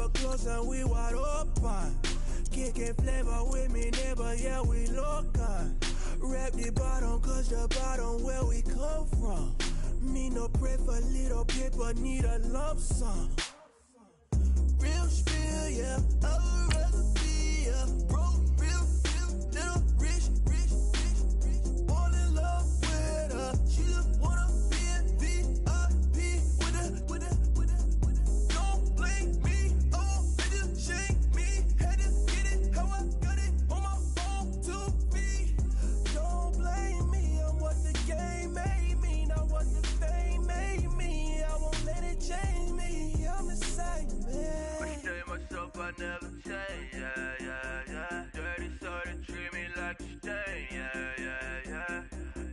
up close and we wide open. Kicking flavor with me, neighbor, yeah, we look good. Rap the bottom, cause the bottom where we come from. Me no pray for little paper, need a lump sum. Real spill, yeah, I would rather be, yeah. Broke, real, little rich. Fall in love with her, she just wanna be in VIP with her. Don't blame me, oh, bitch, shame me. Had to get it, how I got it, on my phone to me. Don't blame me, I'm what the game made me, not what the fame made me. I won't let it change me, I'm the same, man. I tell myself I never change, yeah. Dirty soul to treat me like a stain, yeah.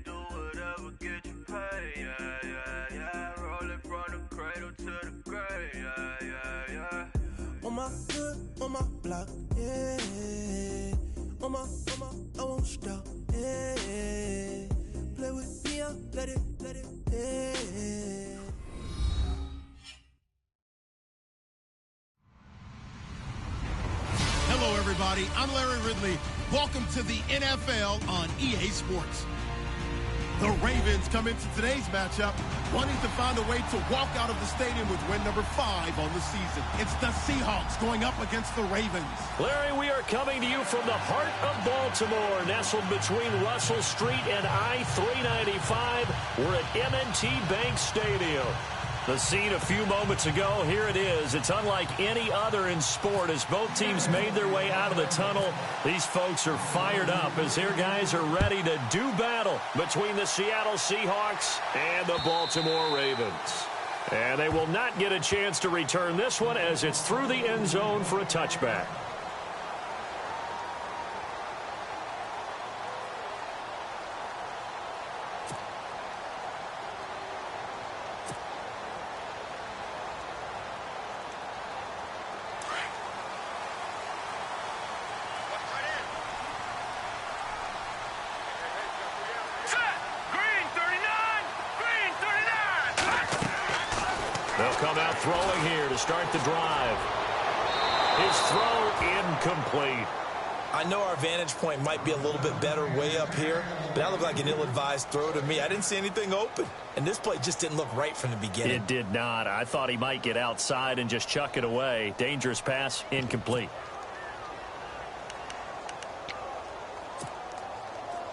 Do whatever, get you paid, yeah. Rolling from the cradle to the grave, yeah. On my hood, on my block, yeah. On my, I won't stop, yeah. Play with me, I'll let it, yeah. Hello, everybody. I'm Larry Ridley. Welcome to the NFL on EA Sports. The Ravens come into today's matchup wanting to find a way to walk out of the stadium with win number 5 on the season. It's the Seahawks going up against the Ravens. Larry, we are coming to you from the heart of Baltimore, nestled between Russell Street and I-395. We're at M&T Bank Stadium. The scene a few moments ago, here it is. It's unlike any other in sport as both teams made their way out of the tunnel. These folks are fired up as their guys are ready to do battle between the Seattle Seahawks and the Baltimore Ravens. And they will not get a chance to return this one as it's through the end zone for a touchback. Come out throwing here to start the drive. His throw incomplete. I know our vantage point might be a little bit better way up here, but that looked like an ill-advised throw to me. I didn't see anything open, and this play just didn't look right from the beginning. It did not. I thought he might get outside and just chuck it away. Dangerous pass, incomplete.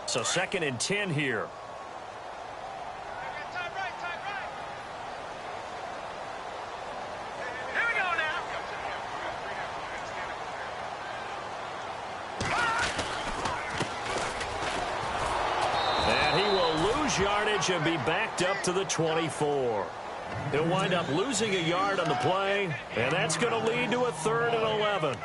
So 2nd and 10 here. Yardage and be backed up to the 24. He'll wind up losing a yard on the play, and that's going to lead to a 3rd and 11.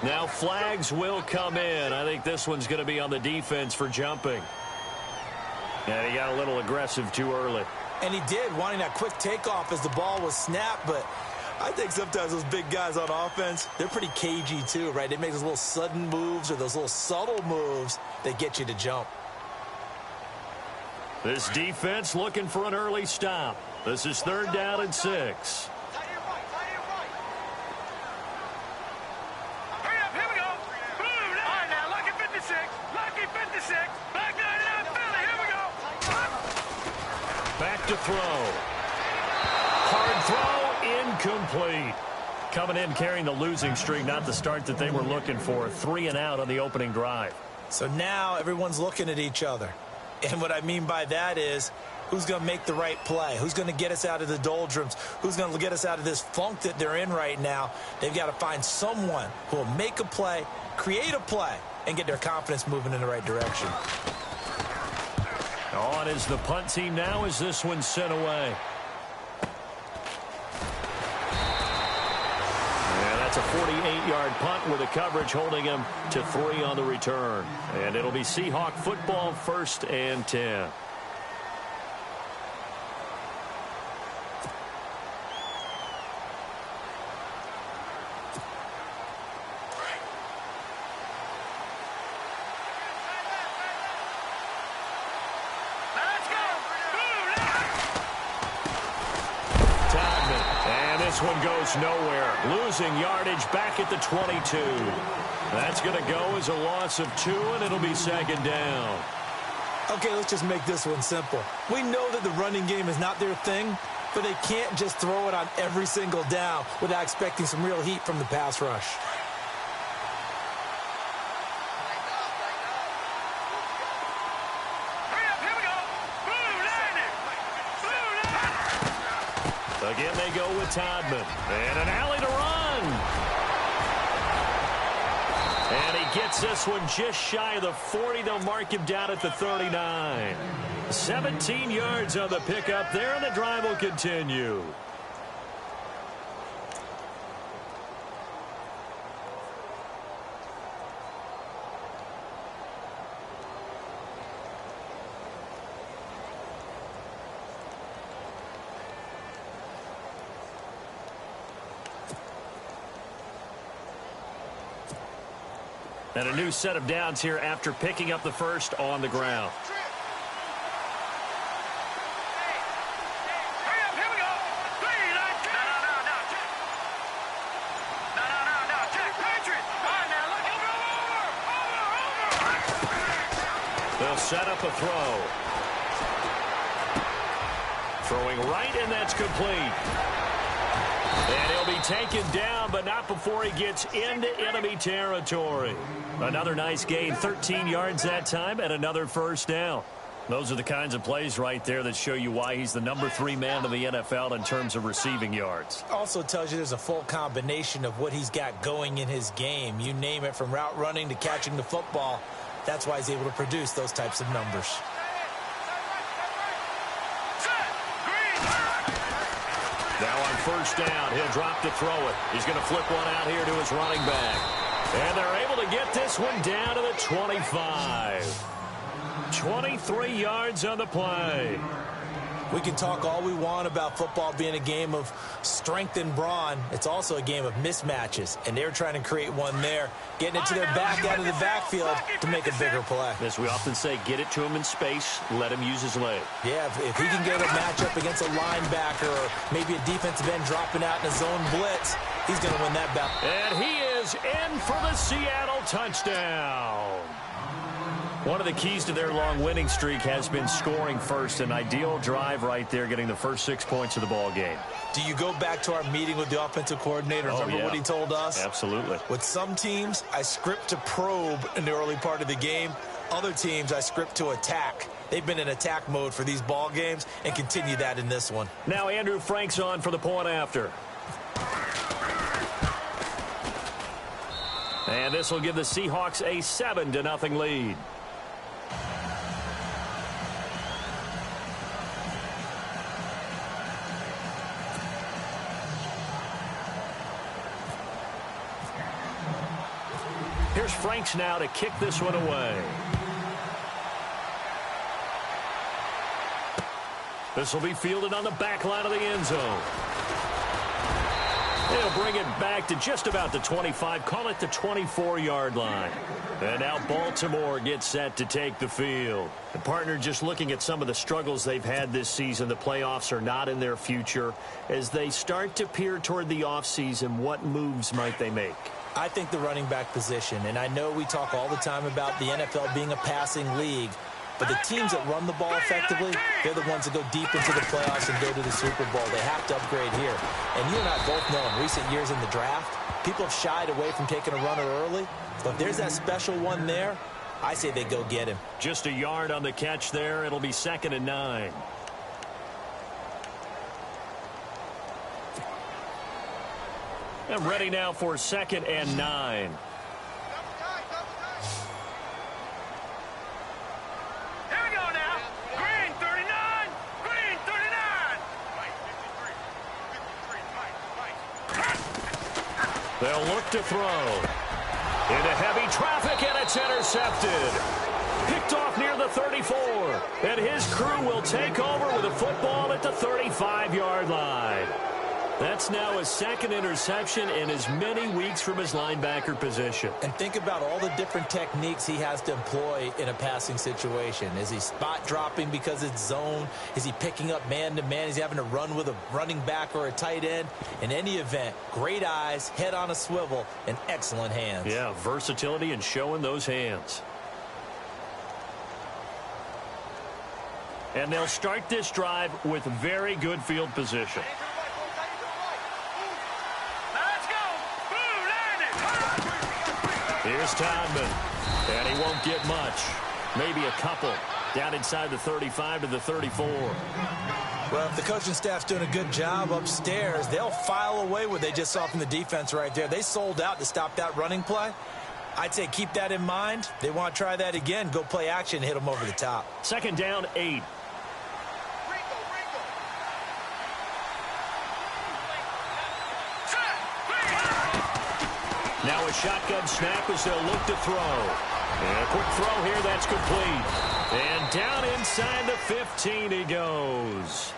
Now flags will come in. I think this one's going to be on the defense for jumping. And he got a little aggressive too early. And he did, wanting that quick takeoff as the ball was snapped. But I think sometimes those big guys on offense, they're pretty cagey too, right? They make those little sudden moves or those little subtle moves that get you to jump. This defense looking for an early stop. This is 3rd down and 6. Back to throw. Hard throw, incomplete. Coming in carrying the losing streak, not the start that they were looking for. 3 and out on the opening drive. So now everyone's looking at each other. And what I mean by that is, who's going to make the right play? Who's going to get us out of the doldrums? Who's going to get us out of this funk that they're in right now? They've got to find someone who will make a play, create a play, and get their confidence moving in the right direction. On is the punt team now as this one's sent away. And that's a 48-yard punt with a coverage holding him to 3 on the return. And it'll be Seahawk football, 1st and 10. this one goes nowhere. Losing yardage back at the 22. That's going to go as a loss of 2, and it'll be second down. Okay, let's just make this one simple. We know that the running game is not their thing, but they can't just throw it on every single down without expecting some real heat from the pass rush. Again, they go with Todman. And an alley to run. And he gets this one just shy of the 40. They'll mark him down at the 39. 17 yards on the pickup there, and the drive will continue. And a new set of downs here after picking up the first on the ground. They'll set up a throw. Throwing right, and that's complete. And he'll be taken down, but not before he gets into enemy territory. Another nice gain, 13 yards that time, and another first down. Those are the kinds of plays right there that show you why he's the number 3 man in the NFL in terms of receiving yards. Also tells you there's a full combination of what he's got going in his game. You name it, from route running to catching the football. That's why he's able to produce those types of numbers. Now on first down, he'll drop to throw it. He's going to flip one out here to his running back. And they're able to get this one down to the 25. 23 yards on the play. We can talk all we want about football being a game of strength and brawn. It's also a game of mismatches, and they're trying to create one there, getting it to their back out of the backfield to make a bigger play. As we often say, get it to him in space, let him use his leg. Yeah, if he can get a matchup against a linebacker or maybe a defensive end dropping out in a zone blitz, he's going to win that battle. And he is in for the Seattle touchdown. One of the keys to their long winning streak has been scoring first. An ideal drive right there, getting the first 6 points of the ball game. Do you go back to our meeting with the offensive coordinator? Remember what he told us? Absolutely. With some teams, I script to probe in the early part of the game. Other teams, I script to attack. They've been in attack mode for these ball games and continue that in this one. Now Andrew Frank's on for the point after. And this will give the Seahawks a 7-0 lead. Here's Franks now to kick this one away. This will be fielded on the back line of the end zone. They'll bring it back to just about the 25, call it the 24-yard line. And now Baltimore gets set to take the field. The partner, just looking at some of the struggles they've had this season, the playoffs are not in their future. As they start to peer toward the offseason, what moves might they make? I think the running back position, and I know we talk all the time about the NFL being a passing league, but the teams that run the ball effectively, they're the ones that go deep into the playoffs and go to the Super Bowl. They have to upgrade here. And you and I both know in recent years in the draft, people have shied away from taking a runner early, but if there's that special one there, I say they go get him. Just a yard on the catch there. It'll be 2nd and 9. And ready now for 2nd and 9. Here we go now. Green 39. Green 39. They'll look to throw. Into heavy traffic, and it's intercepted. Picked off near the 34. And his crew will take over with a football at the 35-yard line. That's now his second interception in as many weeks from his linebacker position. And think about all the different techniques he has to employ in a passing situation. Is he spot dropping because it's zone? Is he picking up man-to-man? Is he having to run with a running back or a tight end? In any event, great eyes, head on a swivel, and excellent hands. Yeah, versatility and showing those hands. And they'll start this drive with very good field position. Here's Todman, and he won't get much. Maybe a couple down inside the 35 to the 34. Well, if the coaching staff's doing a good job upstairs, they'll file away what they just saw from the defense right there. They sold out to stop that running play. I'd say keep that in mind. They want to try that again. Go play action and hit them over the top. Second down, 8. Now a shotgun snap as they'll look to throw. And a quick throw here, that's complete. And down inside the 15 he goes.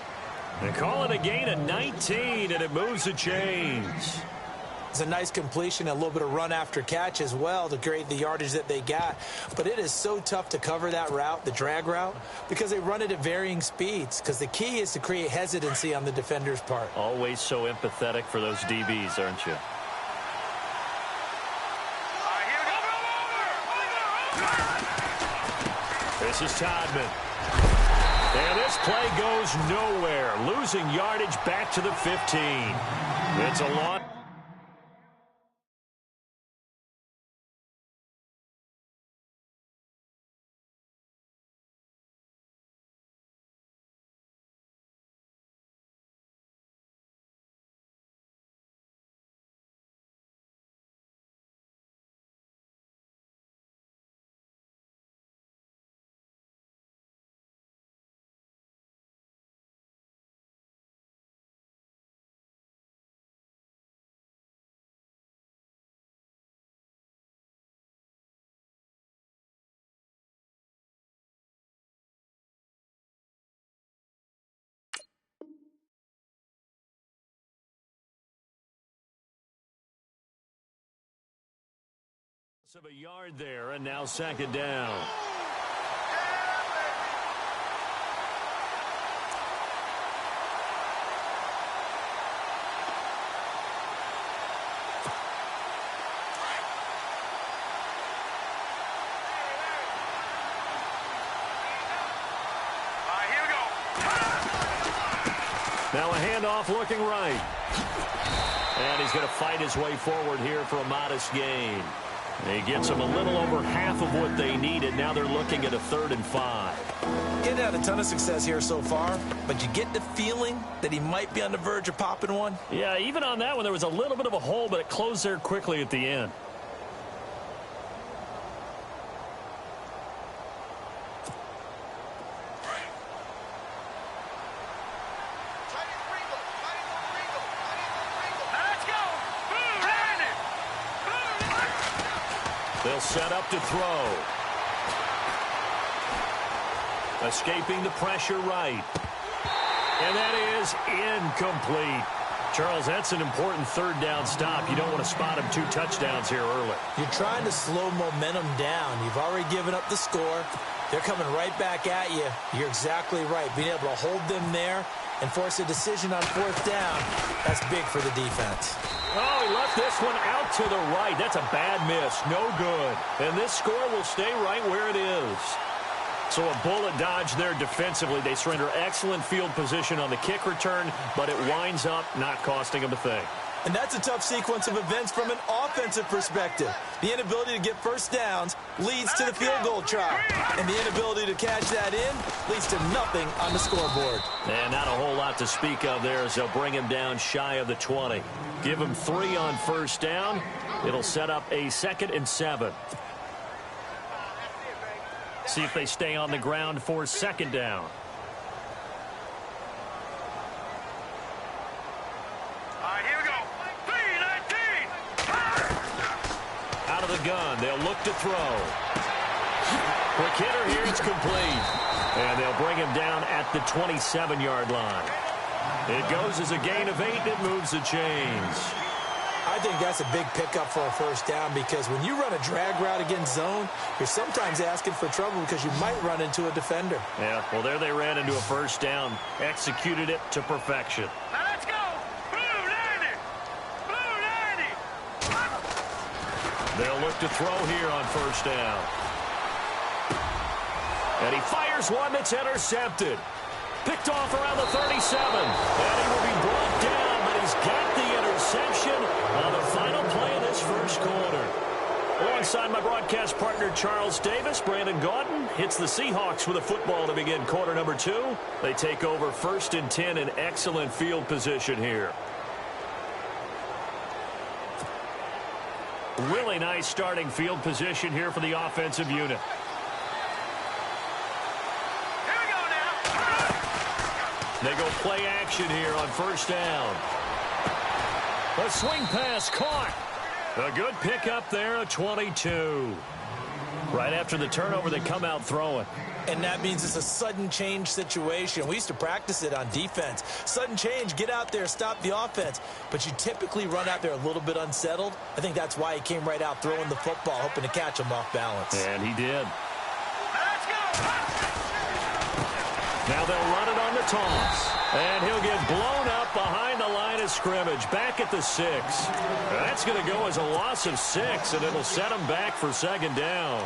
They call it a gain of 19, and it moves the chains. It's a nice completion, a little bit of run after catch as well to create the yardage that they got. But it is so tough to cover that route, the drag route, because they run it at varying speeds. Because the key is to create hesitancy on the defender's part. Always so empathetic for those DBs, aren't you? This is Todman. And this play goes nowhere. Losing yardage back to the 15. It's a lot. Of a yard there, and now second down. Here we go. Now a handoff looking right. And he's going to fight his way forward here for a modest gain. He gets them a little over half of what they needed. Now they're looking at a 3rd and 5. Getting had a ton of success here so far, but you get the feeling that he might be on the verge of popping one. Yeah, even on that one, there was a little bit of a hole, but it closed there quickly at the end. They'll set up to throw. Escaping the pressure right. And that is incomplete. Charles, that's an important 3rd down stop. You don't want to spot him 2 touchdowns here early. You're trying to slow momentum down. You've already given up the score. They're coming right back at you. You're exactly right. Being able to hold them there and force a decision on 4th down, that's big for the defense. Oh, he left this one out to the right. That's a bad miss. No good. And this score will stay right where it is. So a bullet dodge there defensively. They surrender excellent field position on the kick return, but it winds up not costing them a thing. And that's a tough sequence of events from an offensive perspective. The inability to get first downs leads to the field goal try. And the inability to cash that in leads to nothing on the scoreboard. And not a whole lot to speak of there as they'll bring him down shy of the 20. Give him 3 on first down. It'll set up a 2nd and 7. See if they stay on the ground for 2nd down. Here we go. 3-19. Out of the gun, they'll look to throw. Quick hitter here, it's complete. And they'll bring him down at the 27-yard line. It goes as a gain of 8. It moves the chains. I think that's a big pickup for a first down because when you run a drag route against zone, you're sometimes asking for trouble because you might run into a defender. Yeah, well, there they ran into a first down. Executed it to perfection. Now let's go. Blue 90. Blue 90. They'll look to throw here on first down. And he fires one that's intercepted. Picked off around the 37. And he will be brought down, but he's got the interception on the final play of this first quarter. Alongside my broadcast partner, Charles Davis, Brandon Gaudin hits the Seahawks with a football to begin quarter number 2. They take over 1st and 10 in excellent field position here. Really nice starting field position here for the offensive unit. They go play action here on first down. A swing pass caught. A good pickup there at 22. Right after the turnover, they come out throwing. And that means it's a sudden change situation. We used to practice it on defense. Sudden change, get out there, stop the offense. But you typically run out there a little bit unsettled. I think that's why he came right out throwing the football, hoping to catch him off balance. And he did. Let's go. Now they'll run it on the toss. And he'll get blown up behind the line of scrimmage, back at the 6. That's going to go as a loss of 6, and it'll set him back for second down.